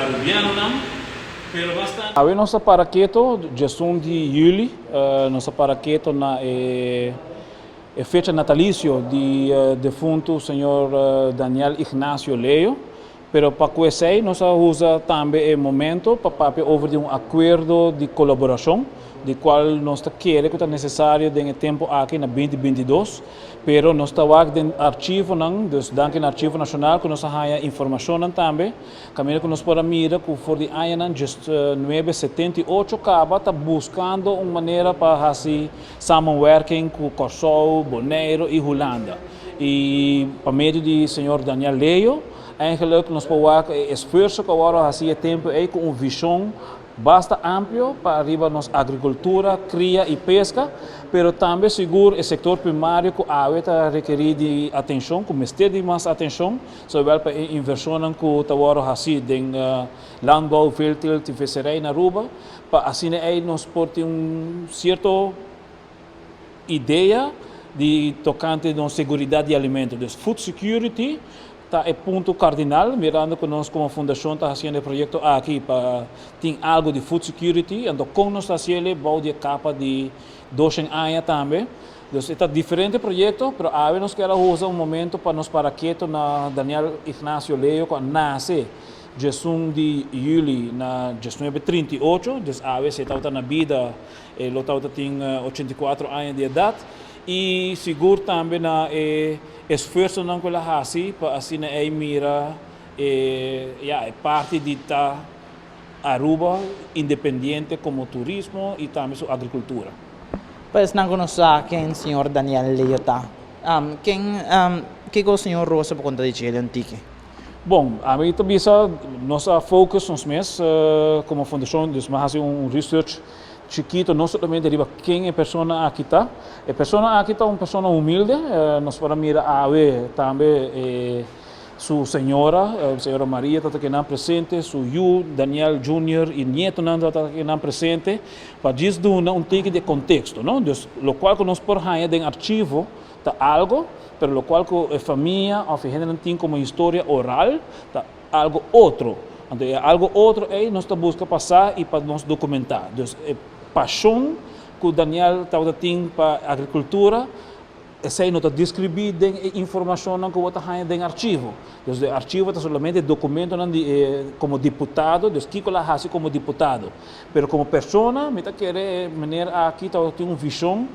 arubiano não, pero bastante. Ave nossa paraqueto, gestão de julho, nossa paraqueto na fecha natalício de defunto senhor Daniel Ignacio Leo, pero para conhecer nós usa também o momento para over de acordo de colaboração, de qual nós queremos que é necessário de tempo aqui na 2022, pero nós estamos no arquivo não, dus dank no arquivo nacional que nós temos informação também, caminho que nós podemos mirar que for de ano just 978 acaba tá buscando uma maneira para fazer samenwerking com Kosovo, Bonaire e Holanda. E para meio de senhor Daniel Leo, eigenlijk nós podemos esforço que agora há tempo aí com uma visão basta amplo para arriba nossa agricultura, cria e pesca, pero também seguro o setor primário que está requerir de atenção, que mestre de mais atenção, zowel para inversões que agora assim em landbouw, veeteelt e visserij na Aruba, para assim aí nós podemos certo ideia de tocante de segurança de alimentos, dus food security. É ponto cardinal, mirando que nós como fundação está fazendo projeto aqui para ter algo de food security, então com nós está fazendo bom de capa de 2 anos também. Então é diferente projeto, mas a nós queremos usar momento para nós para que na Daniel Ignacio Leo que nasce gestão de julho na 1938, dus a vez está na vida, ele tem 84 anos de idade. E seguro também na esforço não que ela faz para assim na mira parte de Aruba independente como turismo e também sua agricultura. Pues não conheço quem o senhor Daniel Leo tá. Que o senhor Rosa por conta de Chile antique? Bom, a mim também nossa focus nos meses como fundação, dus mais research chiquito, não somente deriva quem é a pessoa aqui está. A pessoa aqui está uma pessoa humilde, nós podemos mirar a ver também sua senhora Maria está aqui presente, seu Daniel Jr. e neto está aqui presente, para dizer um tipo de contexto, não? Dus, lo qual que nós podemos em arquivo está algo, pero lo qual que a família ou a gente tem como história oral está algo outro. Então, algo outro aí nós estamos buscando passar e para nós documentar. Dus, paixão que o Daniel tem para a agricultura, essa aí não está descrevida em informação que você tem em arquivo. Dus, o arquivo está somente documento como deputado, dus que ela faz como deputado. Mas como pessoa, me quer maneira aqui tem uma visão,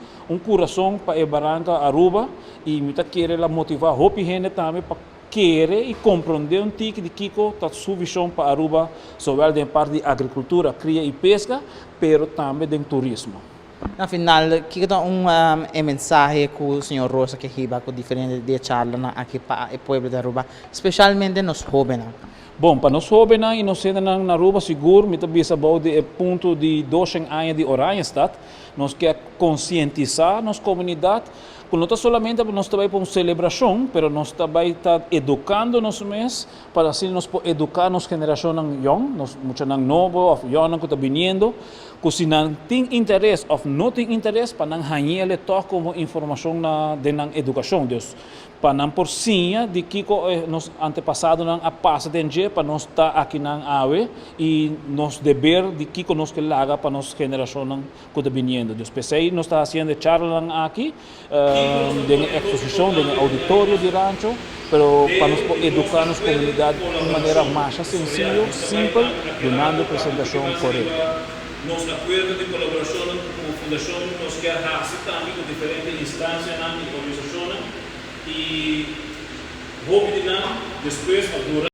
coração para a Barranca Aruba e me quer motivar a gente também para querer e compreender tipo de Kiko está sua visão para Aruba, sobre a parte de agricultura, cria e pesca, pero também de turismo. Na final, que é mensagem que o senhor Rosa que riba com diferente de charla aqui para o povo de Aruba, especialmente nos jovens. Bom, para nós jovens e nós na Aruba seguro, me também sabemos de ponto de 2 anos de Oranjestad, nós quer conscientizar nossa comunidade. Não está solamente nós também para uma celebração, mas nós também está educando nos mês para assim nós educar nossa geração young, nós muito novo, ou young que está vindo, que se não tem interesse ou não tem interesse para não ganhar toda como informação na educação, dus para não por cima de que nos antepassados não a passa de dia para nós estar aqui na AWE e nos dever de que nós que laga para nossa geração que está vindo. Dus pensei nós está fazendo charla aqui, de exposição, de auditório de rancho, pero para nos educar nossa comunidade de maneira mais sencilla, simples, dando apresentação correta. Nosso acordo de colaboração como fundação nós quer fazer também com diferentes instâncias e organizações e houve de depois durante